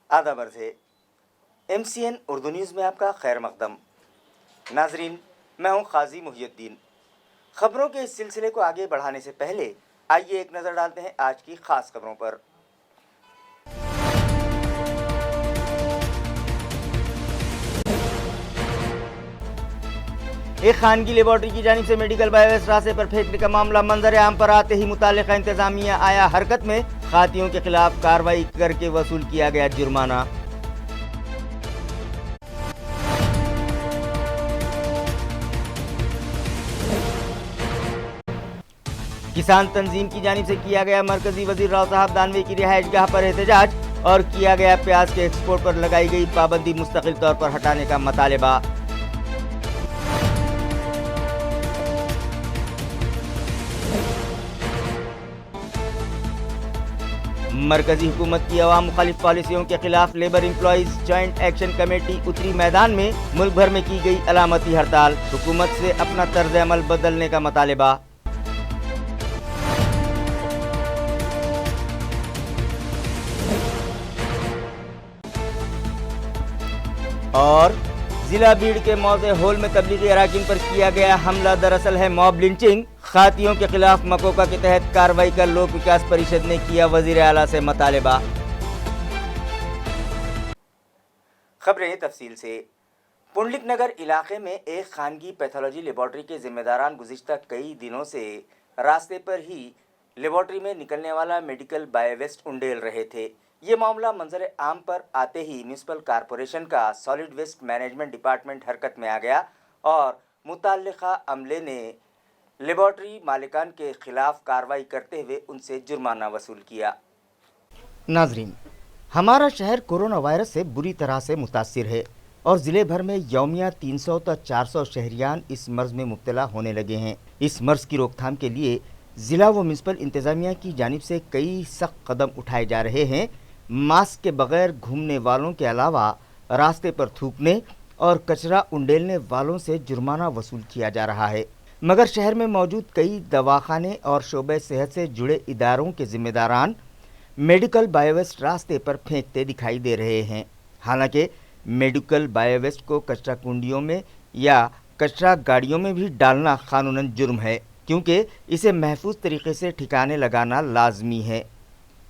आदाब अर्ज़ है। MCN उर्दू न्यूज़ में आपका खैर मकदम। नाजरीन, मैं हूं काजी मुहियुद्दीन। खबरों के इस सिलसिले को आगे बढ़ाने से पहले आइए एक नज़र डालते हैं आज की खास खबरों पर। एक खानगी लेबॉर्ट्री की जानिब से मेडिकल बायोवेस्ट रास्ते पर फेंकने का मामला मंजर आम पर आते ही मुताल्लिका इंतजामिया आया हरकत में। खातियों के खिलाफ कार्रवाई करके वसूल किया गया जुर्माना। किसान तंजीम की जानिब से किया गया मरकजी वजीर राव साहब दानवे की रिहाइशगाह पर एहतजाज और किया गया प्याज के एक्सपोर्ट पर लगाई गई पाबंदी मुस्तकिल तौर पर हटाने का मुतालबा। मरकजी हुकूमत की अवाम मुखालिफ पॉलिसियों के खिलाफ labour employees joint action committee उतरी मैदान में। मुल्क भर में की गई अलामती हड़ताल। हुकूमत से अपना तर्ज अमल बदलने का मुतालबा। और जिला भीड़ के मौजे होल में तबलीगी अराकीन पर किया गया हमला दरअसल है मॉब लिंचिंग। खातियों के खिलाफ मकोका के तहत कार्रवाई कर लोक विकास परिषद ने किया वजीर आला से मुतालबा। खबरें तफसील से। पुंडलिक नगर इलाके में एक खानगी पैथोलॉजी लेबॉर्ट्री के जिम्मेदारान गुज़िश्ता कई दिनों से रास्ते पर ही लेबॉर्ट्री में निकलने वाला मेडिकल बायोवेस्ट उंडेल रहे थे। ये मामला मंजर आम पर आते ही म्यूनिसिपल कॉरपोरेशन का सॉलिड वेस्ट मैनेजमेंट डिपार्टमेंट हरकत में आ गया और मुताल्लिका अमले ने लेबॉर्ट्री मालिकान के खिलाफ कार्रवाई करते हुए उनसे जुर्माना वसूल किया। नाजरीन, हमारा शहर कोरोना वायरस से बुरी तरह से मुतासिर है और ज़िले भर में यौमिया 300 तक 400 शहरियान इस मर्ज़ में मुब्तला होने लगे हैं। इस मर्ज़ की रोकथाम के लिए ज़िला व म्यूनिसिपल इंतज़ामिया की जानिब से कई सख्त कदम उठाए जा रहे हैं। मास्क के बगैर घूमने वालों के अलावा रास्ते पर थूकने और कचरा उंडेलने वालों से जुर्माना वसूल किया जा रहा है। मगर शहर में मौजूद कई दवाखाने और शोबे सेहत से जुड़े इदारों के जिम्मेदारान मेडिकल बायोवेस्ट रास्ते पर फेंकते दिखाई दे रहे हैं। हालांकि मेडिकल बायोवेस्ट को कचरा कुंडियों में या कचरा गाड़ियों में भी डालना कानूनन जुर्म है, क्योंकि इसे महफूज तरीके से ठिकाने लगाना लाजमी है,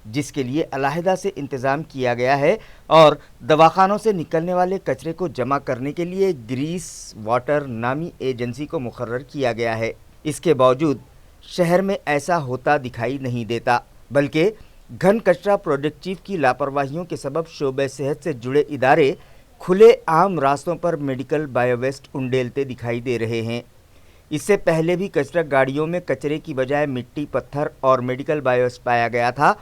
जिसके लिए अलहदा से इंतज़ाम किया गया है। और दवाखानों से निकलने वाले कचरे को जमा करने के लिए ग्रीस वाटर नामी एजेंसी को मुकर्रर किया गया है। इसके बावजूद शहर में ऐसा होता दिखाई नहीं देता, बल्कि घन कचरा प्रोजेक्ट चीफ की लापरवाहियों के सबब शोबे सेहत से जुड़े इदारे खुले आम रास्तों पर मेडिकल बायोवेस्ट उंडेलते दिखाई दे रहे हैं। इससे पहले भी कचरा गाड़ियों में कचरे की बजाय मिट्टी, पत्थर और मेडिकल बायोवेस्ट पाया गया था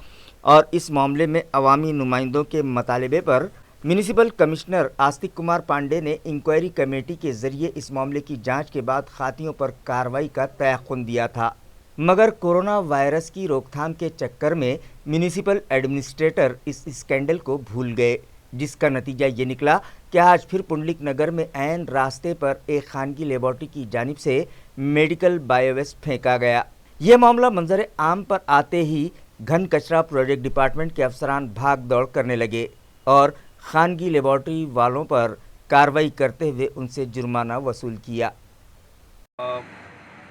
और इस मामले में अवामी नुमाइंदों के मुतालबे पर म्यूनिसिपल कमिश्नर आस्तिक कुमार पांडे ने इंक्वायरी कमेटी के ज़रिए इस मामले की जांच के बाद खातियों पर कार्रवाई का तयक़ुन दिया था। मगर कोरोना वायरस की रोकथाम के चक्कर में म्यूनिसिपल एडमिनिस्ट्रेटर इस स्कैंडल को भूल गए, जिसका नतीजा ये निकला कि आज फिर पुंडलिक नगर में ऐन रास्ते पर एक खानगी लेबॉर्ट्री की जानिब से मेडिकल बायोवेस्ट फेंका गया। ये मामला मंजर आम पर आते ही घन कचरा प्रोजेक्ट डिपार्टमेंट के अफसरान भाग दौड़ करने लगे और खानगी लेबॉर्ट्री वालों पर कार्रवाई करते हुए उनसे जुर्माना वसूल किया।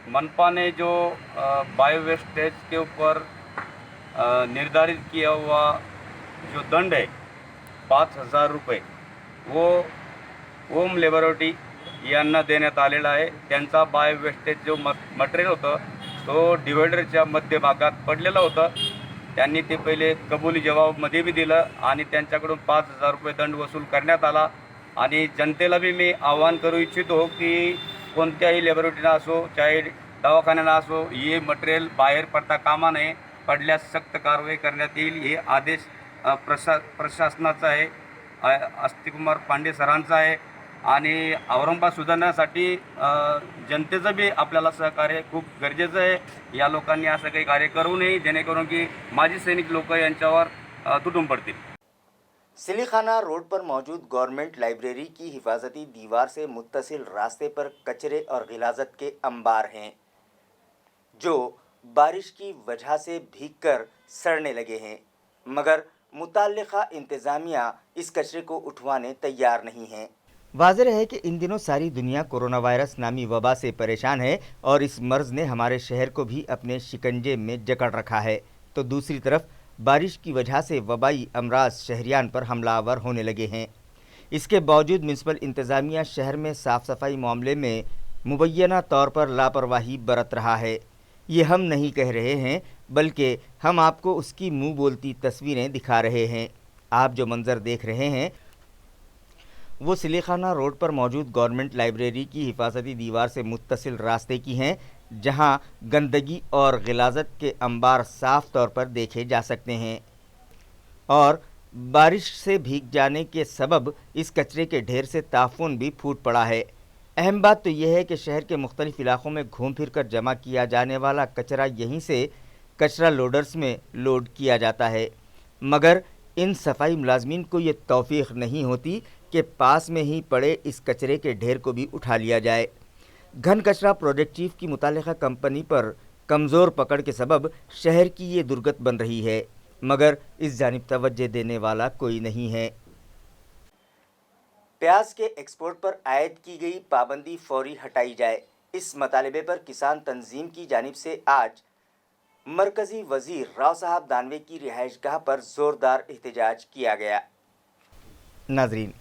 मनपा ने जो बायो वेस्टेज के ऊपर निर्धारित किया हुआ जो दंड है 5,000 रुपये, वो होम लेबॉरेटरी यांना देण्यात आलेला आहे। त्यांचा बायो वेस्टेज जो मटेरियल होतं तो डिवायडरच्या मध्यभागात पडलेलं होतं। त्यांनी ते पहिले कबुली जबाबमध्ये बी दिलं आणि त्यांच्याकडून 5,000 रुपये दंड वसूल करण्यात आला। आणि जनतेला भी मी आवाहन करू इच्छितो की कोणत्याही लॅबोरेटरीना असो चाहे दवाखान्याला असो ये मटेरियल बाहेर पडता कामा नये, पडल्यास सक्त कारवाई करण्यात येईल हे आदेश प्रशासनाचा आहे, आस्तिकुमार पांडे सरांचा आहे। आणि औरंगाबाद सुधारण्यासाठी जनतेचं बी आपल्याला सहकार्य खूप गरजेचं आहे। या लोकांनी असं काही कार्य करू नये जेणेकरून की माजी सैनिक लोक यांच्यावर तुटून पडतील। सिलीखाना रोड पर मौजूद गवर्नमेंट लाइब्रेरी की हिफाजती दीवार से मुत्तसिल रास्ते पर कचरे और गिलाजत के अंबार हैं, जो बारिश की वजह से भीगकर सड़ने लगे हैं। मगर मुताल्लिका इंतज़ामिया इस कचरे को उठवाने तैयार नहीं हैं। वाज़ेह है कि इन दिनों सारी दुनिया कोरोना वायरस नामी वबा से परेशान है और इस मर्ज़ ने हमारे शहर को भी अपने शिकंजे में जकड़ रखा है, तो दूसरी तरफ बारिश की वजह से वबाई अमराज शहरियान पर हमलावर होने लगे हैं। इसके बावजूद म्यूनसिपल इंतज़ामिया शहर में साफ़ सफाई मामले में मुबैना तौर पर लापरवाही बरत रहा है। ये हम नहीं कह रहे हैं, बल्कि हम आपको उसकी मुंह बोलती तस्वीरें दिखा रहे हैं। आप जो मंज़र देख रहे हैं वो सिलेखाना रोड पर मौजूद गवर्नमेंट लाइब्रेरी की हिफाजती दीवार से मुत्तसिल रास्ते की हैं, जहां गंदगी और गिलाज़त के अंबार साफ़ तौर पर देखे जा सकते हैं और बारिश से भीग जाने के सबब इस कचरे के ढेर से ताफून भी फूट पड़ा है। अहम बात तो यह है कि शहर के मुख्तलिफ इलाक़ों में घूम फिर कर जमा किया जाने वाला कचरा यहीं से कचरा लोडर्स में लोड किया जाता है, मगर इन सफाई मुलाजमीन को ये तौफीक नहीं होती कि पास में ही पड़े इस कचरे के ढेर को भी उठा लिया जाए। घन कचरा प्रोजेक्ट चीफ की मुतालिका कंपनी पर कमज़ोर पकड़ के सबब शहर की ये दुर्गत बन रही है, मगर इस जानिब तवज्जो देने वाला कोई नहीं है। प्याज के एक्सपोर्ट पर आयद की गई पाबंदी फौरी हटाई जाए, इस मतालबे पर किसान तंजीम की जानिब से आज मरकज़ी वज़ीर राव साहब दानवे की रिहाइशगाह पर ज़ोरदार एहतजाज किया गया। नाजरीन,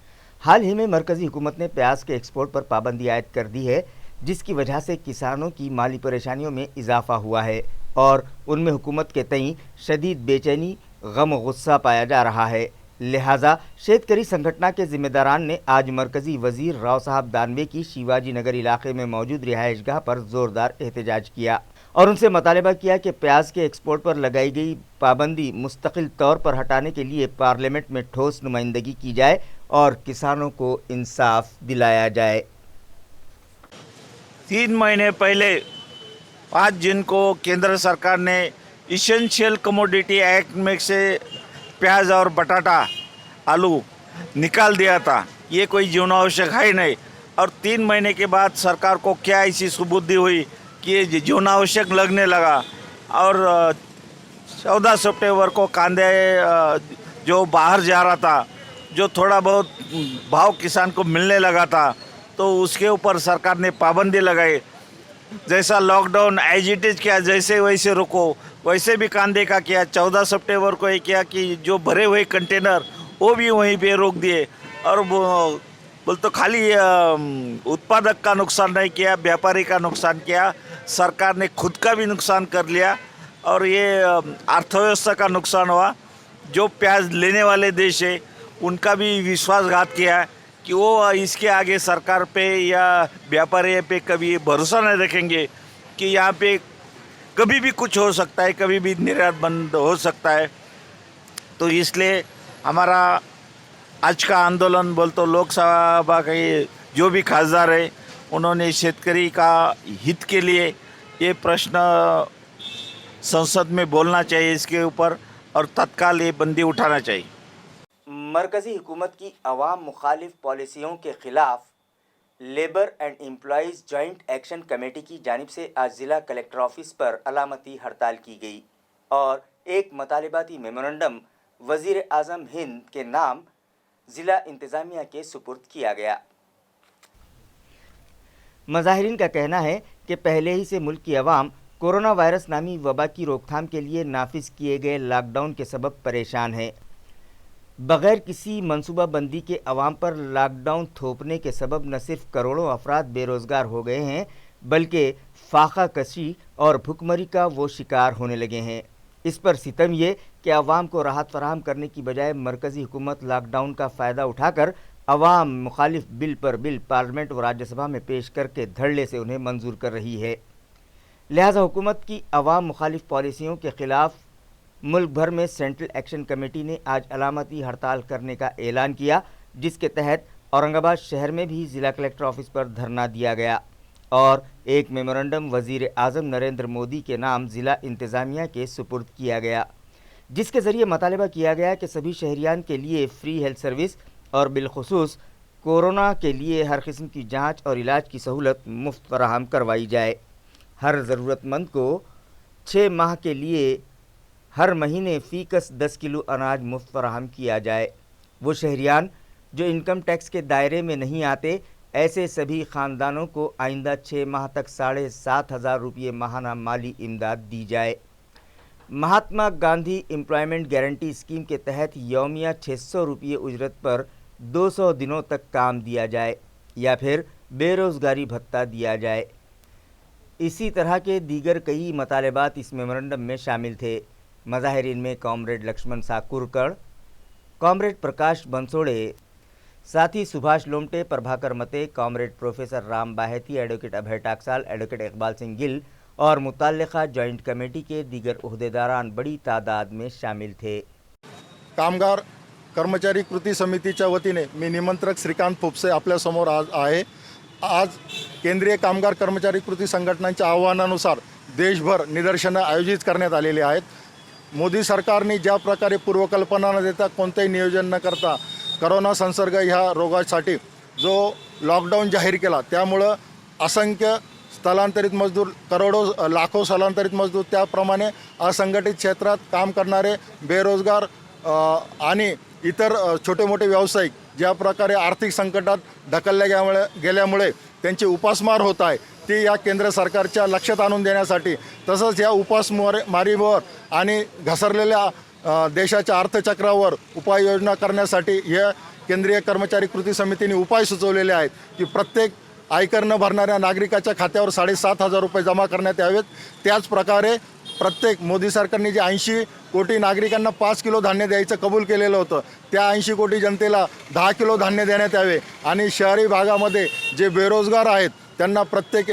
हाल ही में मरकज़ी हुकूमत ने प्याज के एक्सपोर्ट पर पाबंदी आयद कर दी है, जिसकी वजह से किसानों की माली परेशानियों में इजाफ़ा हुआ है और उनमें हुकूमत के तईं शदीद बेचैनी, गम व गुस्सा पाया जा रहा है। लिहाजा शेतकरी संगठना के ज़िम्मेदारान ने आज मरकज़ी वज़ीर राव साहब दानवे की शिवाजी नगर इलाके में मौजूद रिहाइशगाह पर ज़ोरदार एहतजाज किया और उनसे मुतालबा किया कि प्याज के एक्सपोर्ट पर लगाई गई पाबंदी मुस्तकिल तौर पर हटाने के लिए पार्लियामेंट में ठोस नुमाइंदगी की जाए और किसानों को इंसाफ दिलाया जाए। 3 महीने पहले 5 जून को केंद्र सरकार ने इसेंशियल कमोडिटी एक्ट में से प्याज और बटाटा आलू निकाल दिया था। ये कोई जीवनावश्यक है नहीं, और 3 महीने के बाद सरकार को क्या ऐसी सुबुद्धि हुई कि ये जीवनावश्यक लगने लगा। और 14 सितंबर को कांदे जो बाहर जा रहा था, जो थोड़ा बहुत भाव किसान को मिलने लगा था, तो उसके ऊपर सरकार ने पाबंदी लगाई। जैसा लॉकडाउन एज इट इज़ किया, जैसे वैसे रुको, वैसे भी कांदे का किया। 14 सितंबर को ये किया कि जो भरे हुए कंटेनर वो भी वहीं पे रोक दिए। और बोल तो खाली उत्पादक का नुकसान नहीं किया, व्यापारी का नुकसान किया, सरकार ने खुद का भी नुकसान कर लिया और ये अर्थव्यवस्था का नुकसान हुआ। जो प्याज लेने वाले देश है उनका भी विश्वासघात किया कि वो इसके आगे सरकार पे या व्यापारी पे कभी भरोसा नहीं रखेंगे कि यहाँ पे कभी भी कुछ हो सकता है, कभी भी निर्यात बंद हो सकता है। तो इसलिए हमारा आज का आंदोलन बोल तो लोकसभा के जो भी खासदार है उन्होंने शेतकरी का हित के लिए ये प्रश्न संसद में बोलना चाहिए इसके ऊपर, और तत्काल ये बंदी उठाना चाहिए। मरकज़ी हुकूमत की अवाम मुखालिफ पॉलिसियों के ख़िलाफ़ labour and employees joint action committee की जानिब से आज ज़िला कलेक्टर ऑफिस पर अलामती हड़ताल की गई और एक मतालिबाती मेमोरेंडम वज़ीर आज़म हिंद के नाम ज़िला इंतज़ामिया के सुपुर्द किया गया। मज़ाहिरीन का कहना है कि पहले ही से मुल्क की अवाम कोरोना वायरस नामी वबा की रोकथाम के लिए नाफिज किए गए लॉकडाउन के सबब परेशान है। बग़ैर किसी मनसूबा बंदी के अवाम पर लॉकडाउन थोपने के सबब न सिर्फ करोड़ों अफराद बेरोज़गार हो गए हैं, बल्कि फाका कशी और भुखमरी का वो शिकार होने लगे हैं। इस पर सितम ये कि अवाम को राहत फराहम करने की बजाय मरकज़ी हुकूमत लॉकडाउन का फ़ायदा उठाकर अवाम मुखालिफ बिल पर बिल पार्लियामेंट व राज्यसभा में पेश करके धड़ल्ले से उन्हें मंजूर कर रही है। लिहाजा हुकूमत की अवाम मुखालिफ पॉलिसियों के ख़िलाफ़ मुल्क भर में सेंट्रल एक्शन कमेटी ने आज अलामती हड़ताल करने का ऐलान किया, जिसके तहत औरंगाबाद शहर में भी ज़िला कलेक्टर ऑफिस पर धरना दिया गया और एक मेमोरेंडम वज़ीर आज़म नरेंद्र मोदी के नाम ज़िला इंतज़ामिया के सुपुर्द किया गया, जिसके ज़रिए मुतालबा किया गया कि सभी शहरियान के लिए फ़्री हेल्थ सर्विस और बिलखुसूस कोरोना के लिए हर किस्म की जाँच और इलाज की सहूलत मुफ्त फराहम करवाई जाए। हर ज़रूरतमंद को 6 माह के लिए हर महीने फ़ीकस 10 किलो अनाज मुफ्त फराहम किया जाए। वो शहरियान जो इनकम टैक्स के दायरे में नहीं आते, ऐसे सभी ख़ानदानों को आइंदा 6 माह तक 7,500 रुपये माहाना माली इमदाद दी जाए। Mahatma Gandhi employment guarantee scheme के तहत यौमिया 600 रुपये उजरत पर 200 दिनों तक काम दिया जाए या फिर बेरोज़गारी भत्ता दिया जाए। इसी तरह के दीगर कई मतालबात इस मेमोरेंडम में शामिल थे। मज़ाहिरीन में कॉमरेड लक्ष्मण साकुरकड़, कॉमरेड प्रकाश बंसोड़े, साथ ही Subhash Lomte, Prabhakar Mate, comrade professor Ram Baheti, advocate Abhay Taksal, advocate Iqbal Singh Gill और मुताल्लिक़ा जॉइंट कमेटी के दीगर उहदेदारान बड़ी तादाद में शामिल थे। कामगार कर्मचारी कृती समितीच्या वतीने मी निमंत्रक श्रीकांत फोपसे आपल्यासमोर आज आहे। आज केंद्रीय कामगार कर्मचारी कृती संघटनांच्या आव्हानानुसार देशभर निदर्शनं आयोजित करण्यात आलेली आहेत। मोदी सरकारने ज्या प्रकारे पूर्वकल्पना न देता कोणतेही नियोजन न करता करोना संसर्ग ह्या रोगासाठी जो लॉकडाऊन जाहीर केला, त्यामुळं असंख्य स्थलांतरित मजदूर, करोडो लाखो स्थलांतरित मजदूर, त्याप्रमाणे असंघटित क्षेत्रात काम करणारे बेरोजगार आणि इतर छोटे मोठे व्यावसायिक ज्या प्रकारे आर्थिक संकटात ढकलल्या गेल्यामुळे त्यांची उपासमार होत आहे, ती या केंद्र सरकारच्या लक्षात आणून देण्यासाठी, तसंच या उपासमारीवर आणि घसरलेल्या देशाच्या अर्थचक्रावर उपाययोजना करण्यासाठी या केंद्रीय कर्मचारी कृती समितीने उपाय सुचवलेले आहेत की प्रत्येक आयकर न भरणाऱ्या नागरिकाच्या खात्यावर 7,500 रुपये जमा करण्यात यावेत। त्याच प्रकारे प्रत्येक मोदी सरकारने जे 80 कोटी नागरिकांना 5 किलो धान्य द्यायचं कबूल केलेलं होतं, त्या 80 कोटी जनतेला 10 किलो धान्य देण्यात यावे आणि शहरी भागामध्ये जे बेरोजगार आहेत त्यांना प्रत्येक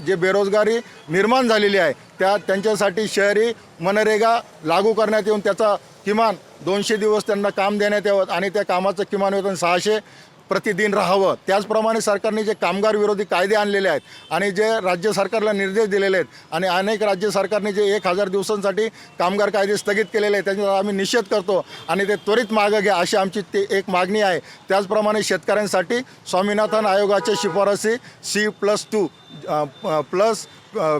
जे बेरोजगारी निर्माण झालेली आहे त्यांच्यासाठी शहरी मनरेगा लागू करण्यात येऊन त्याचा किमान 200 दिवस त्यांना काम देण्यात यावं आणि त्या कामाचं किमान वेतन 600 प्रतिदिन राहावं। त्याचप्रमाणे सरकारने जे कामगार विरोधी कायदे आणलेले आहेत आणि जे राज्य सरकारला निर्देश दिलेले आहेत आणि अनेक राज्य सरकारने जे 1000 दिवसांसाठी कामगार कायदे स्थगित केलेले आहेत, त्यांचा आम्ही निषेध करतो आणि ते त्वरित मागं घ्या अशी आमची ते एक मागणी आहे। त्याचप्रमाणे शेतकऱ्यांसाठी स्वामीनाथन आयोगाच्या शिफारसी C+2 प्लस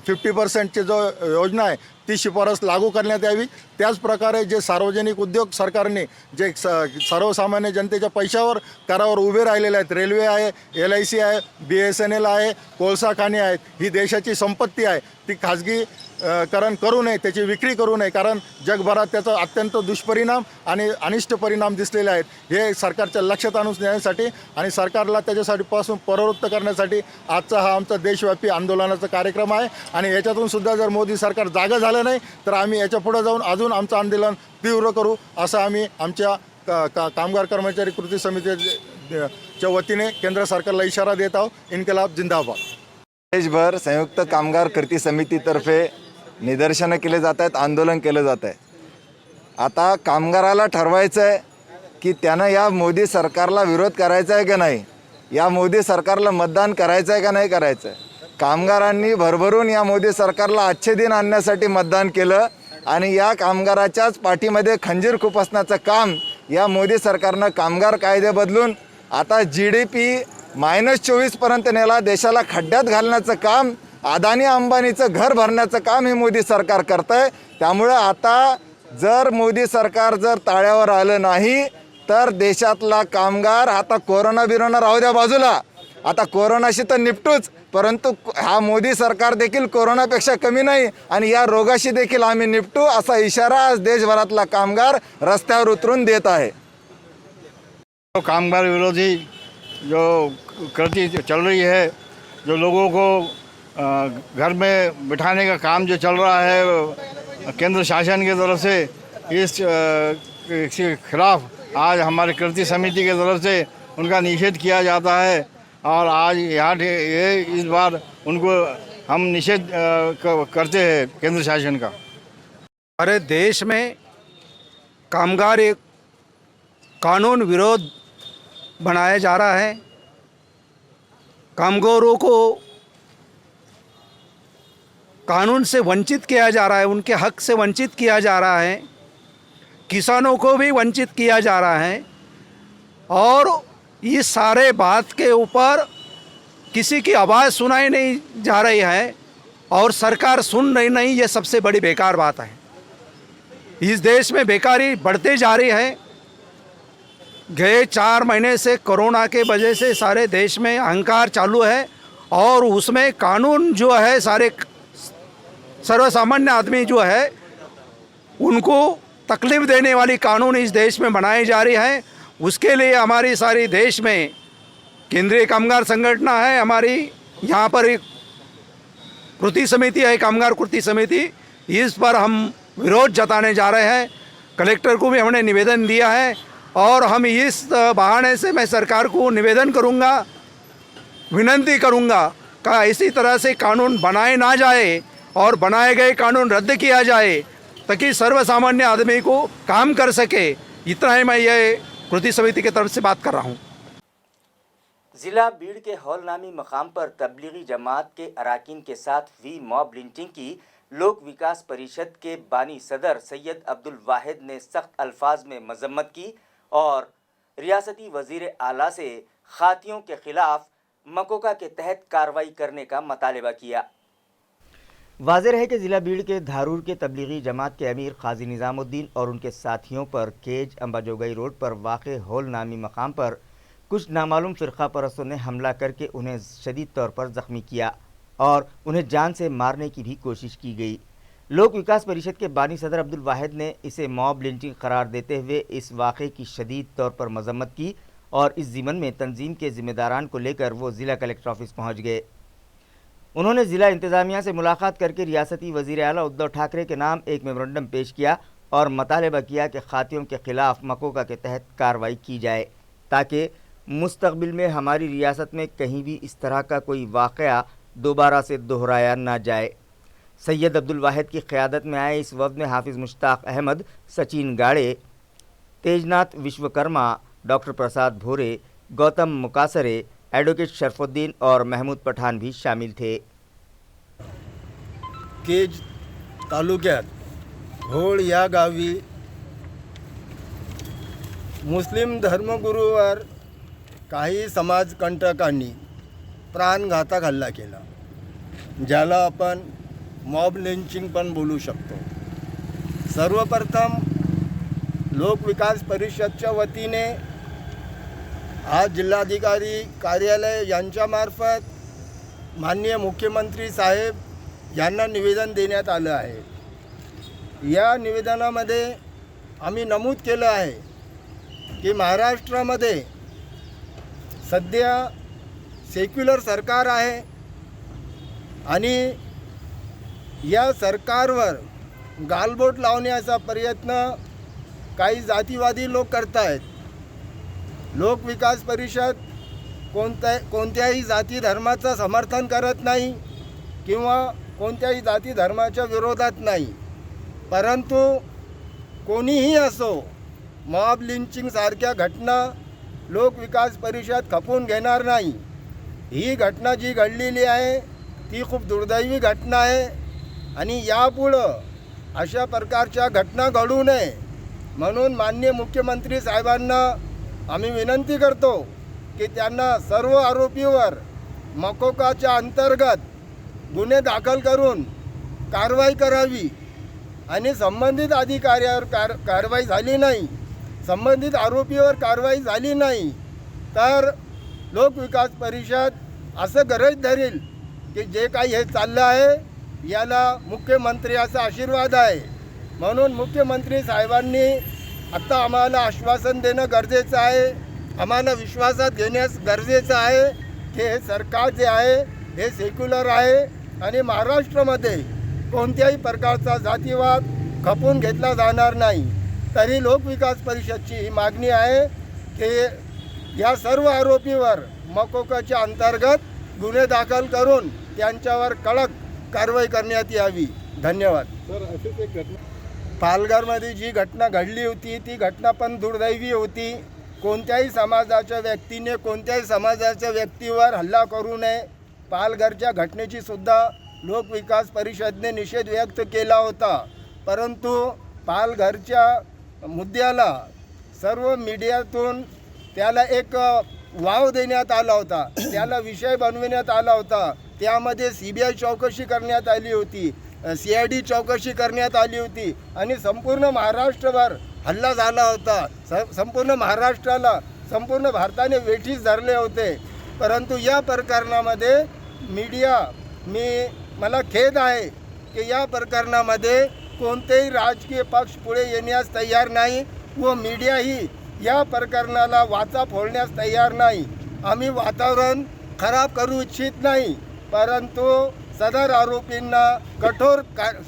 50% जो योजना आहे ती शिफारस लागू करण्यात यावी। त्याच प्रकारे जे सार्वजनिक उद्योग सरकारने जे सर्वसामान्य जनतेच्या पैशावर करावर उभे राहिलेले आहेत, रेल्वे आहे, LIC आहे, BSNL आहे, कोळसा खाणी आहेत, ही देशाची संपत्ती आहे, ती खाजगी करण करू नये, त्याची विक्री करू नये, कारण जगभरात त्याचा अत्यंत दुष्परिणाम आणि अनिष्ट परिणाम दिसलेले आहेत। हे सरकारच्या लक्षात आणून देण्यासाठी आणि सरकारला त्याच्यासाठी पासून परावृत्त करण्यासाठी आजचा हा आमचा देशव्यापी आंदोलनाचा कार्यक्रम आहे आणि याच्यातून सुद्धा जर मोदी सरकार जागा झालं नाही तर आम्ही याच्या पुढे जाऊन अजून आमचं आंदोलन तीव्र करू, असं आम्ही आमच्या कामगार कर्मचारी कृती समितीच्या वतीने केंद्र सरकारला इशारा देत आहोत। इन्कलाब जिंदाबाद। देशभर संयुक्त कामगार कृती समितीतर्फे निदर्शनं केले जात आहेत, आंदोलन केलं जात आहे। आता कामगाराला ठरवायचं आहे की त्यानं या मोदी सरकारला विरोध करायचा आहे की नाही, या मोदी सरकारला मतदान करायचं आहे का नाही करायचं आहे। कामगारांनी भरभरून या मोदी सरकारला अच्छे दिन आणण्यासाठी मतदान केलं आणि या कामगाराच्याच पाठीमध्ये खंजीर खुपसण्याचं काम या मोदी सरकारनं कामगार कायदे बदलून आता GDP -24 पर्यंत नेला, देशाला खड्ड्यात घालण्याचं काम, अदानी अंबानीचं घर भरण्याचं काम हे मोदी सरकार करत आहे। त्यामुळे आता जर मोदी सरकार जर ताळ्यावर आलं नाही तर देशातला कामगार आता कोरोना बिरोना राहू द्या बाजूला, आता कोरोनाशी तर निपटूच, परंतु हा मोदी सरकार देखील कोरोनापेक्षा कमी नाही आणि या रोगाशी देखील आम्ही निपटू असा इशारा आज देशभरातला कामगार रस्त्यावर उतरून देत आहे। कामगार विरोधी जो कृति चल रही है, जो लोगों को घर में बिठाने का काम जो चल रहा है केंद्र शासन की तरफ से, इसके खिलाफ आज हमारे कृति समिति की तरफ से उनका निषेध किया जाता है और आज यहाँ ये इस बार उनको हम निषेध करते हैं केंद्र शासन का। हमारे देश में कामगार एक कानून विरोध बनाया जा रहा है, कामगारों को कानून से वंचित किया जा रहा है, उनके हक से वंचित किया जा रहा है, किसानों को भी वंचित किया जा रहा है और इस सारे बात के ऊपर किसी की आवाज़ सुनाई नहीं जा रही है और सरकार सुन रही नहीं। ये सबसे बड़ी बेकार बात है। इस देश में बेकारी बढ़ते जा रही है। गए 4 महीने से कोरोना के वजह से सारे देश में अहंकार चालू है और उसमें कानून जो है सारे सर्वसामान्य आदमी जो है उनको तकलीफ देने वाली कानून इस देश में बनाई जा रही है। उसके लिए हमारी सारी देश में केंद्रीय कामगार संगठन है, हमारी यहाँ पर एक कृति समिति है, कामगार कृति समिति, इस पर हम विरोध जताने जा रहे हैं। कलेक्टर को भी हमने निवेदन दिया है और हम इस बहाने से मैं सरकार को निवेदन करूँगा, विनती करूँगा कि इसी तरह से कानून बनाए ना जाए और बनाए गए कानून रद्द किया जाए ताकि सर्वसामान्य आदमी को काम कर सके। इतना ही मैं ये कृति समिति की तरफ से बात कर रहा हूँ। जिला बीड़ के हॉल नामी मकाम पर तबलीगी जमात के अराकीन के साथ हुई मॉब लिंचिंग की लोक विकास परिषद के बानी सदर सैयद अब्दुल वाहिद ने सख्त अल्फाज में मजम्मत की और रियासती वजीर आला से खातियों के खिलाफ मकोका के तहत कार्रवाई करने का मुतालबा किया। वाज़ेह है कि ज़िला बीड़ के धारूर के तबलीगी जमात के अमीर क़ाज़ी निज़ामुद्दीन और उनके साथियों पर केज अंबाजोगई रोड पर वाक़े हॉल नामी मकाम पर कुछ नामालूम फ़िरक़ा परस्तों ने हमला करके उन्हें शदीद तौर पर ज़ख्मी किया और उन्हें जान से मारने की भी कोशिश की गई। लोक विकास परिषद के बानी सदर अब्दुल वाहिद ने इसे मॉब लिंचिंग करार देते हुए इस वाक़े की शदीद तौर पर मजम्मत की और इस ज़िमन में तंजीम के ज़िम्मेदारान को लेकर वो ज़िला कलेक्टर ऑफिस पहुँच गए। उन्होंने ज़िला इंतज़ामिया से मुलाकात करके रियासती वज़ीर आला उद्धव ठाकरे के नाम एक मेमोरेंडम पेश किया और मुतालबा किया कि खातियों के ख़िलाफ़ मकोका के तहत कार्रवाई की जाए ताकि मुस्तक़बिल में हमारी रियासत में कहीं भी इस तरह का कोई वाक़या दोबारा से दोहराया ना जाए। सैयद अब्दुल वाहिद की क़यादत में आए इस वफ़द में हाफिज़ मुश्ताक अहमद, सचिन गाड़े, तेजनाथ विश्वकर्मा, डॉक्टर प्रसाद भोरे, गौतम मुकासरे, एडवोकेट शरफुद्दीन और महमूद पठान भी शामिल थे। केज तालुक्यात घोळ या गावी मुस्लिम धर्मगुरूवर काही समाजकंटकांनी प्राणघातक हल्ला केला, ज्याला आपण मॉब लिंचिंग पण बोलू शकतो। सर्वप्रथम लोक विकास परिषदच्या वतीने आज जिल्हाधिकारी कार्यालय यांच्यामार्फत माननीय मुख्यमंत्री साहेब यांना निवेदन देण्यात आलं आहे। या निवेदनामध्ये आम्ही नमूद केलं आहे की महाराष्ट्रामध्ये सध्या सेक्युलर सरकार आहे आणि या सरकारवर गालबोट लावण्याचा प्रयत्न काही जातीवादी लोक करत आहेत। लोक विकास परिषद कोणत्याही जाती धर्माचं समर्थन करत नाही किंवा कोणत्याही जाती धर्माच्या विरोधात नाही, परंतु कोणीही असो मॉब लिंचिंग सारख्या घटना लोक विकास परिषद खपून घेणार नाही। ही घटना जी घडलेली आहे ती खूप दुर्दैवी घटना आहे आणि यापुढं अशा प्रकारच्या घटना घडू नये म्हणून माननीय मुख्यमंत्री साहेबांना आम्ही विनंती करतो की त्यांना सर्व आरोपीवर मकोकाच्या अंतर्गत गुन्हे दाखल करून कारवाई करावी आणि संबंधित अधिकाऱ्यावर कारवाई झाली नाही, संबंधित आरोपीवर कारवाई झाली नाही तर लोक विकास परिषद असं गरज धरेल की जे काही हे चाललं आहे याला मुख्यमंत्र्याचा आशीर्वाद आहे। म्हणून मुख्यमंत्री साहेबांनी आता आम्हाला आश्वासन देणं गरजेचं आहे, आम्हाला विश्वासात घेण्यास गरजेचं आहे की हे सरकार जे आहे हे सेक्युलर आहे आणि महाराष्ट्रामध्ये कोणत्याही प्रकारचा जातीवाद खपून घेतला जाणार नाही। तरी लोक विकास परिषदची ही मागणी आहे की या सर्व आरोपीवर मकोकाच्या अंतर्गत गुन्हे दाखल करून त्यांच्यावर कडक कारवाई करण्यात यावी। धन्यवाद। पालघरमध्ये जी घटना घडली होती ती घटना पण दुर्दैवी होती। कोणत्याही समाजाच्या व्यक्तीने कोणत्याही समाजाच्या व्यक्तीवर हल्ला करू नये। पालघरच्या घटनेची सुद्धा लोक विकास परिषदने निषेध व्यक्त केला होता, परंतु पालघरच्या मुद्द्याला सर्व मीडियातून त्याला एक वाव देण्यात आला होता, त्याला विषय बनविण्यात आला होता, त्यामध्ये CBI चौकशी करण्यात आली होती। CID चौकशी करण्यात आली होती आणि संपूर्ण महाराष्ट्रभर हल्ला झाला होता. संपूर्ण महाराष्ट्राला, संपूर्ण भारताने वेठीस धरले होते. परंतु या प्रकरणामध्ये मीडिया, मला खेद आहे की या प्रकरणामध्ये कोणतेही राजकीय पक्ष पुढे येण्यास तयार नाही व मीडियाही या प्रकरणाला वाचा फोडण्यास तयार नाही. आम्ही वातावरण खराब करू इच्छित नाही, परंतु सदर आरोपींना कठोर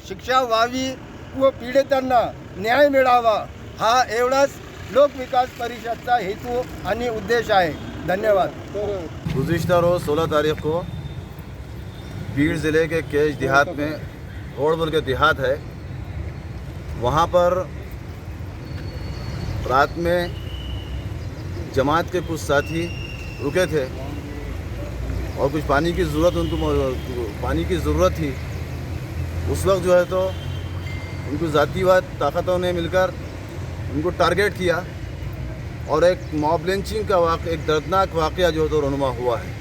शिक्षा व्हावी व पीडितांना न्याय मिळावा, हा एवढाच लोकविकास परिषदचा हेतू आणि उद्देश आहे. धन्यवाद. गुज़िश्ता रोज़ 16 तारीख को बीड़ ज़िले के केज देहात में ओड़बुल के देहात है, वहाँ पर रात में जमात के कुछ साथी रुके थे और कुछ पानी की ज़रूरत थी. उस वक्त जो है तो उनको ज़ातीवाद ताकतों ने मिलकर उनको टारगेट किया और एक मॉब लिंचिंग का एक दर्दनाक वाक़या जो है तो रनुमा हुआ है.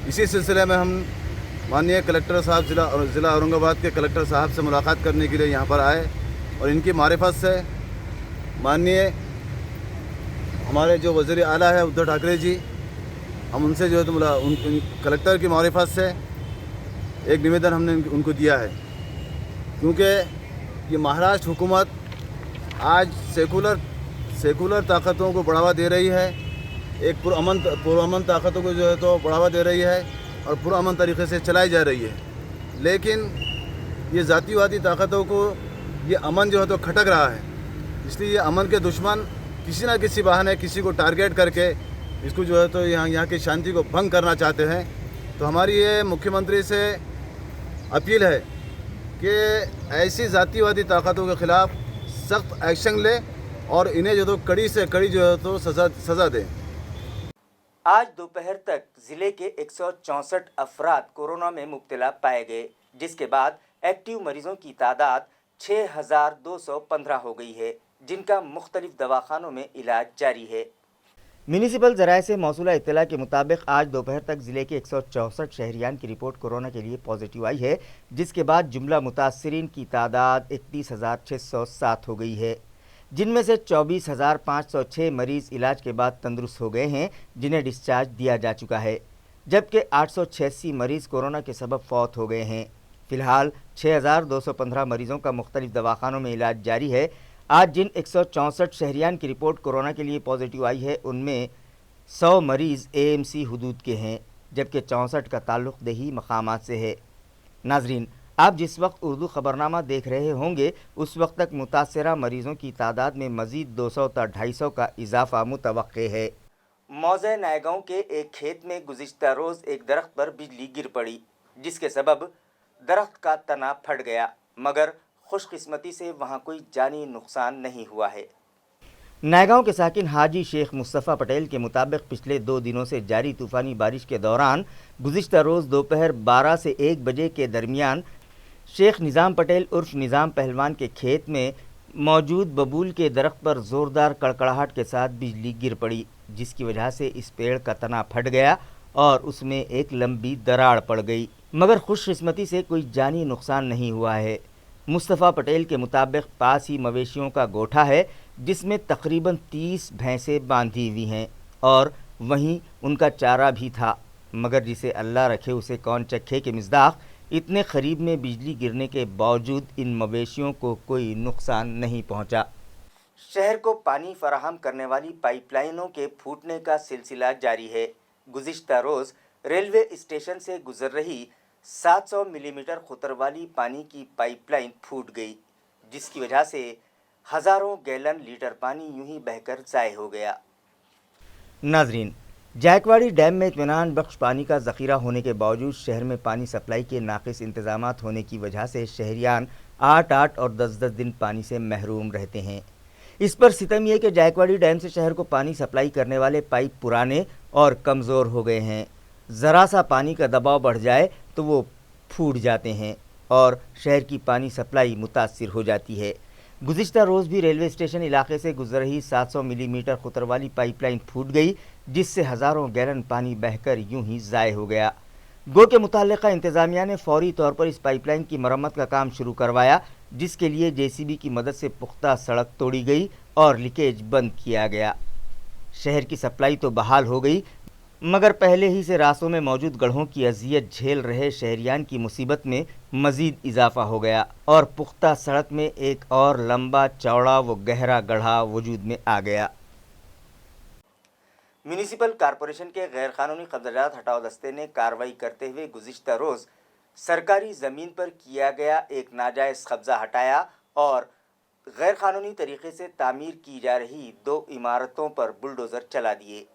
इसी सिलसिले में हम माननीय कलेक्टर साहब ज़िला औरंगाबाद के कलेक्टर साहब से मुलाकात करने के लिए यहाँ पर आए और इनकी मारिफत से माननीय हमारे जो वज़ीर आला है उद्धव ठाकरे जी, हम उनसे जो है तो कलेक्टर की मारिफत से एक निवेदन हमने उनको दिया है, क्योंकि ये महाराष्ट्र हुकूमत आज सेकुलर ताकतों को बढ़ावा दे रही है, एक पुरअमन ताकतों को जो है तो बढ़ावा दे रही है और पुरअमन तरीके से चलाई जा रही है. लेकिन ये ज़ातीवादी ताकतों को ये अमन जो है तो खटक रहा है, इसलिए ये अमन के दुश्मन किसी न किसी बहाने किसी को टारगेट करके इसको जो है तो यहाँ की शांति को भंग करना चाहते हैं. तो हमारी ये मुख्यमंत्री से अपील है कि ऐसी ज़ातीवादी ताकतों के ख़िलाफ़ सख्त एक्शन ले और इन्हें जो तो कड़ी से कड़ी जो है तो सज़ा दें. आज दोपहर तक जिले के 164 अफराद कोरोना में मुब्तला पाए गए, जिसके बाद एक्टिव मरीजों की तादाद 6215 हो गई है, जिनका मुख्तलिफ दवाखानों में इलाज जारी है. म्यूनिसिपल ज़राए से मौसूला इत्तला के मुताबिक आज दोपहर तक ज़िले के 164 शहरियान की रिपोर्ट कोरोना के लिए पॉजिटिव आई है, जिसके बाद जुमला मुतासरीन की तादाद 31,607 हो गई है, जिनमें से 24,506 मरीज़ इलाज के बाद तंदुरुस्त हो गए हैं, जिन्हें डिस्चार्ज दिया जा चुका है, जबकि 886 मरीज़ कोरोना के सबब फौत हो गए हैं. फ़िलहाल 6,215 मरीज़ों का मुख्तलिफ दवाखानों में इलाज जारी है. आज जिन 164 शहरियान की रिपोर्ट कोरोना के लिए पॉजिटिव आई है, उनमें 100 मरीज़ AMC हुदूद के हैं, जबकि 64 का ताल्लुक़ दही मकामात से है. नाजरीन, आप जिस वक्त उर्दू ख़बरनामा देख रहे होंगे, उस वक्त तक मुतासरा मरीज़ों की तादाद में मज़ीद 200 तक 250 का इजाफ़ा मुतवक्के है. मौज़े नायगांव के एक खेत में गुज़िश्ता रोज़ एक दरख्त पर बिजली गिर पड़ी, जिसके सबब दरख्त का तना फट गया, मगर खुशकिस्मती से वहाँ कोई जानी नुकसान नहीं हुआ है. नायगांव के साकिन हाजी शेख मुस्तफ़ा पटेल के मुताबिक पिछले 2 दिनों से जारी तूफ़ानी बारिश के दौरान गुज़िश्ता रोज़ दोपहर 12 से 1 बजे के दरमियान शेख निज़ाम पटेल उर्फ निज़ाम पहलवान के खेत में मौजूद बबूल के दरख्त पर ज़ोरदार कड़कड़ाहट के साथ बिजली गिर पड़ी, जिसकी वजह से इस पेड़ का तना फट गया और उसमें एक लंबी दरार पड़ गई, मगर खुशकिस्मती से कोई जानी नुकसान नहीं हुआ है. मुस्तफ़ा पटेल के मुताबिक पास ही मवेशियों का गोठा है, जिसमें तकरीबन 30 भैंसें बांधी हुई हैं और वहीं उनका चारा भी था, मगर जिसे अल्लाह रखे उसे कौन चखे के मिज़दाक़ इतने करीब में बिजली गिरने के बावजूद इन मवेशियों को कोई नुकसान नहीं पहुंचा. शहर को पानी फराहम करने वाली पाइपलाइनों के फूटने का सिलसिला जारी है. गुज़िश्ता रोज़ रेलवे स्टेशन से गुजर रही 700 मिलीमीटर खुतर वाली पानी की पाइपलाइन फूट गई, जिसकी वजह से हज़ारों गैलन लीटर पानी यूं ही बहकर ज़ाय हो गया. नाजरीन, जायकवाड़ी डैम में इत्मीनान बख्श पानी का ज़ख़ीरा होने के बावजूद शहर में पानी सप्लाई के नाक़िस इंतज़ामात होने की वजह से शहरियान 8-8 और 10-10 दिन पानी से महरूम रहते हैं. इस पर सितम यह कि जायकवाड़ी डैम से शहर को पानी सप्लाई करने वाले पाइप पुराने और कमज़ोर हो गए हैं. ज़रा सा पानी का दबाव बढ़ जाए तो वो फूट जाते हैं और शहर की पानी सप्लाई मुतासिर हो जाती है. गुज़िश्ता रोज़ भी रेलवे स्टेशन इलाके से गुजर रही 700 मिलीमीटर खुतर वाली पाइपलाइन फूट गई, जिससे हज़ारों गैलन पानी बहकर यूं ही ज़ाय हो गया. गो के मुताल्लिका इंतजामिया ने फौरी तौर पर इस पाइपलाइन की मरम्मत का काम शुरू करवाया, जिसके लिए जेसीबी की मदद से पुख्ता सड़क तोड़ी गई और लीकेज बंद किया गया। शहर की सप्लाई तो बहाल हो गई, मगर पहले ही से रास्तों में मौजूद गड्ढों की अजियत झेल रहे शहरियान की मुसीबत में मजीद इजाफा हो गया और पुख्ता सड़क में एक और लंबा चौड़ा व गहरा गड्ढा वजूद में आ गया। म्यूनिसिपल कॉरपोरेशन के गैर कानूनी कब्जात हटाओ दस्ते ने कार्रवाई करते हुए गुज़िश्ता रोज़ सरकारी ज़मीन पर किया गया एक नाजायज़ कब्ज़ा हटाया और गैर कानूनी तरीके से तामीर की जा रही 2 इमारतों पर बुलडोज़र चला दिए।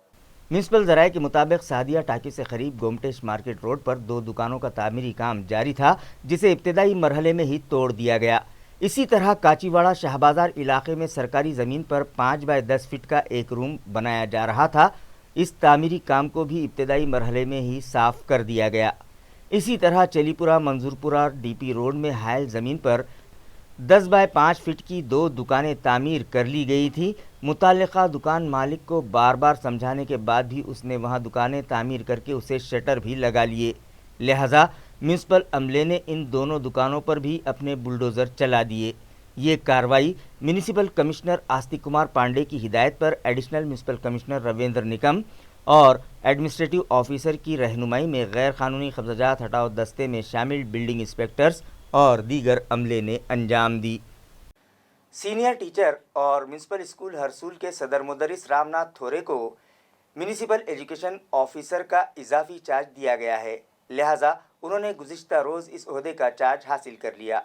म्यूनिसिपल ज़राए के मुताबिक सादिया टाकी से करीब गोमटेश मार्केट रोड पर 2 दुकानों का तामीरी काम जारी था, जिसे इब्तदाई मरहले में ही तोड़ दिया गया। इसी तरह काचीवाड़ा शाहबाजार इलाके में सरकारी ज़मीन पर 5 बाय 10 फीट का एक रूम बनाया जा रहा था। इस तामीरी काम को भी इब्तदाई मरहले में ही साफ़ कर दिया गया। इसी तरह चलीपुरा मंजूरपुरा डीपी रोड में हायल ज़मीन पर 10 बाय 5 फीट की 2 दुकानें तामीर कर ली गई थी। मुताल्लिका दुकान मालिक को बार बार समझाने के बाद भी उसने वहां दुकानें तामीर करके उसे शटर भी लगा लिए। लिहाजा म्यूनिसिपल अमले ने इन दोनों दुकानों पर भी अपने बुलडोज़र चला दिए। ये कार्रवाई म्यूनिसिपल कमिश्नर आस्तिक कुमार पांडे की हिदायत पर additional municipal commissioner Ravindra Nikam और एडमिनिस्ट्रेटिव ऑफिसर की रहनुमाई में गैर कानूनी कब्जात हटाओ दस्ते में शामिल बिल्डिंग इंस्पेक्टर्स और दीगर अमले ने अंजाम दी। सीनियर टीचर और म्यूनिसिपल स्कूल हरसूल के सदर मुदर्रिस रामनाथ थोरे को म्यूनिसिपल एजुकेशन ऑफिसर का इजाफी चार्ज दिया गया है, लिहाजा उन्होंने गुज़िश्ता रोज़ इस ओहदे का चार्ज हासिल कर लिया।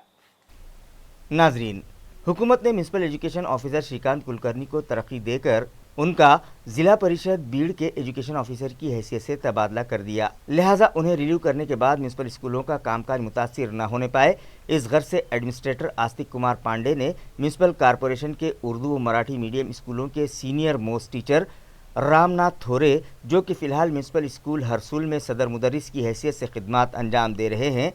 नाजरीन, हुकूमत ने municipal education officer Shrikant Kulkarni को तरक्की देकर उनका ज़िला परिषद बीड़ के एजुकेशन ऑफिसर की हैसियत से तबादला कर दिया। लिहाजा उन्हें रिलीव करने के बाद म्यूनिसिपल स्कूलों का कामकाज मुतासिर न होने पाए। इस गर्ज से एडमिनिस्ट्रेटर आस्तिक कुमार पांडे ने म्यूनिसिपल कॉरपोरेशन के उर्दू व मराठी मीडियम स्कूलों के सीनियर मोस्ट टीचर रामनाथ थोरे, जो कि फ़िलहाल म्यूनिसिपल स्कूल हरसूल में सदर मुदर्रिस की हैसियत से खिदमात अंजाम दे रहे हैं,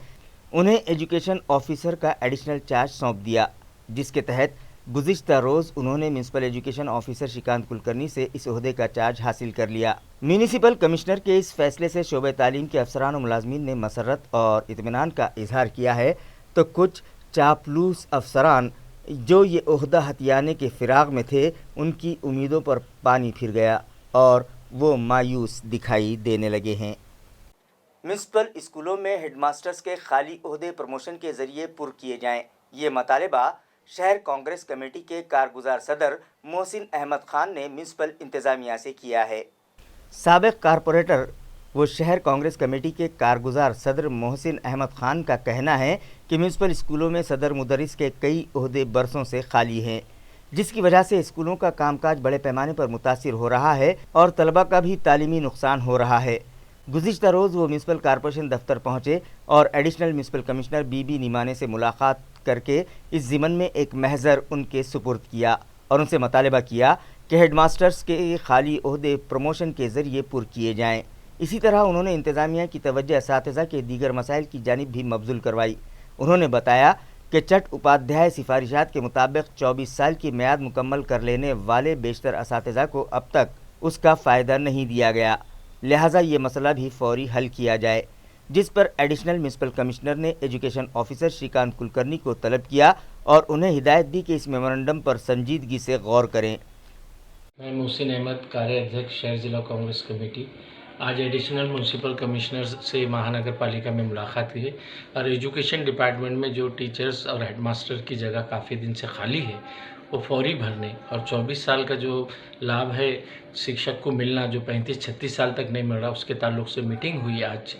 उन्हें एजुकेशन ऑफिसर का एडिशनल चार्ज सौंप दिया, जिसके तहत गुज़िश्ता रोज़ उन्होंने municipal education officer Shrikant Kulkarni से इस ओहदे का चार्ज हासिल कर लिया। म्यूनिसिपल कमिश्नर के इस फैसले से शोबे तालीम के अफसरान और मुलाजमीन ने मसरत और इत्मीनान का इजहार किया है, तो कुछ चापलूस अफसरान जो ये ओहदा हथियाने के फिराग में थे, उनकी उम्मीदों पर पानी फिर गया और वो मायूस दिखाई देने लगे हैं। म्यूनिसिपल स्कूलों में हेडमास्टर्स के खाली ओहदे प्रमोशन के ज़रिए पुर किए जाएँ, ये मतालबा शहर कांग्रेस कमेटी के कारगुजार सदर मोहसिन अहमद खान ने म्यूनिसिपल इंतज़ामिया से किया है। साबिक़ कारपोरेटर वो शहर कांग्रेस कमेटी के कारगुजार सदर मोहसिन अहमद खान का कहना है कि म्यूनिसिपल स्कूलों में सदर मुदर्रिस के कई ओहदे बरसों से खाली हैं, जिसकी वजह से स्कूलों का कामकाज बड़े पैमाने पर मुतासिर हो रहा है और तलबा का भी तालीमी नुकसान हो रहा है। गुज़िश्ता रोज़ वो म्यूनिसिपल कॉरपोरेशन दफ्तर पहुँचे और एडिशनल म्यूनिसिपल कमिश्नर बीबी निमाने से मुलाकात करके इस ज़िमन में एक महज़र उनके सुपुर्द किया और उनसे मतालबा किया कि हेडमास्टर्स के खाली ओहदे प्रमोशन के ज़रिए पुर किए जाएँ। इसी तरह उन्होंने इंतज़ामिया की तवज्जो असातिज़ा के दीगर मसाइल की जानिब भी मबज़ूल करवाई। उन्होंने बताया कि चट उपाध्याय सिफारिशात के मुताबिक 24 साल की मियाद मुकम्मल कर लेने वाले बेशतर असातिज़ा को अब तक उसका फ़ायदा नहीं दिया गया, लिहाजा ये मसला भी फौरी हल किया जाए, जिस पर एडिशनल म्यूनिसिपल कमिश्नर ने एजुकेशन ऑफिसर श्रीकांत कुलकर्णी को तलब किया और उन्हें हिदायत दी कि इस मेमोरेंडम पर संजीदगी से गौर करें। मैं मोहसिन अहमद, कार्याध्यक्ष शहर ज़िला कांग्रेस कमेटी, आज एडिशनल म्यूनसिपल कमिश्नर से महानगर पालिका में मुलाकात की है और एजुकेशन डिपार्टमेंट में जो टीचर्स और हेडमास्टर की जगह काफ़ी दिन से खाली है वो फौरी भरने और 24 साल का जो लाभ है शिक्षक को मिलना जो 35-36 साल तक नहीं मिल रहा, उसके ताल्लुक से मीटिंग हुई आज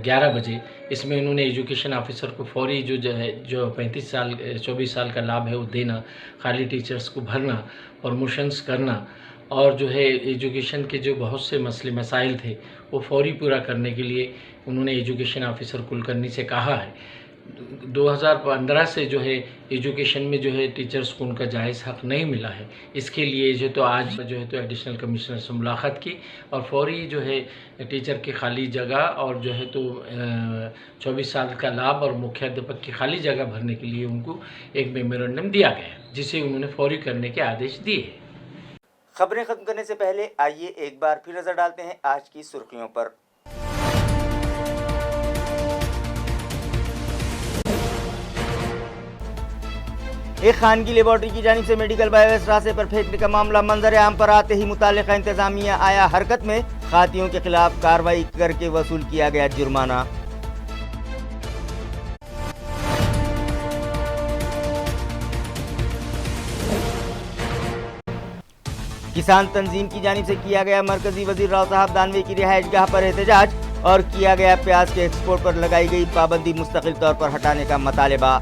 11 बजे। इसमें उन्होंने एजुकेशन ऑफिसर को फौरी जो 24 साल का लाभ है वो देना, खाली टीचर्स को भरना, प्रमोशंस करना और जो है एजुकेशन के जो बहुत से मसले मसाइल थे वो फौरी पूरा करने के लिए उन्होंने एजुकेशन ऑफिसर कुलकर्णी से कहा है। 2015 से जो है एजुकेशन में जो है टीचर्स को उनका जायज़ हक़ नहीं मिला है, इसके लिए जो तो आज जो है तो एडिशनल कमिश्नर से मुलाकात की और फौरी जो है टीचर की खाली जगह और जो है तो 24 साल का लाभ और मुख्याध्यापक की खाली जगह भरने के लिए उनको एक मेमोरेंडम दिया गया, जिसे उन्होंने फौरी करने के आदेश दिए। खबरें खत्म करने से पहले आइए एक बार फिर नजर डालते हैं आज की सुर्खियों पर। ایک خانگی لیبارٹری کی جانب سے میڈیکل بایو ویسٹ راستے پر پھینکنے کا معاملہ منظر عام پر آتے ہی متعلقہ انتظامیہ آیا حرکت میں، خاتیوں کے خلاف کارروائی کر کے وصول کیا گیا جرمانہ۔ کسان تنظیم کی جانب سے کیا گیا مرکزی وزیر راؤ صاحب دانوے کی رہائش گاہ پر احتجاج اور کیا گیا پیاز کے ایکسپورٹ پر لگائی گئی پابندی مستقل طور پر ہٹانے کا مطالبہ۔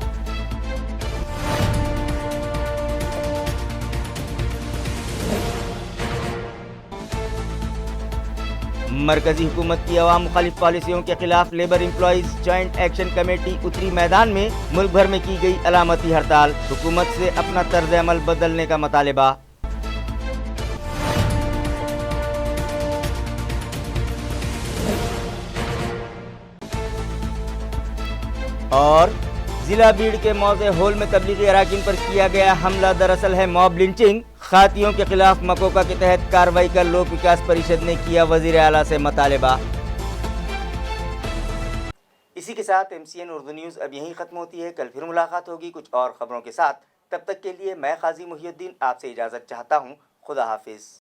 مرکزی حکومت کی عوام مخالف پالیسیوں کے خلاف labour employees joint action committee اتری میدان میں، ملک بھر میں کی گئی علامتی ہڑتال، حکومت سے اپنا طرز عمل بدلنے کا مطالبہ۔ اور ضلع بیڑ کے موضع ہول میں تبلیغی اراکین پر کیا گیا حملہ دراصل ہے موب لنچنگ، خاتیوں کے خلاف مکوکا کے تحت کارروائی کا لوک وکاس پریشد نے کیا وزیر اعلیٰ سے مطالبہ۔ اسی کے ساتھ MCN اردو نیوز اب یہیں ختم ہوتی ہے، کل پھر ملاقات ہوگی کچھ اور خبروں کے ساتھ، تب تک کے لیے میں قاضی محی الدین آپ سے اجازت چاہتا ہوں، خدا حافظ۔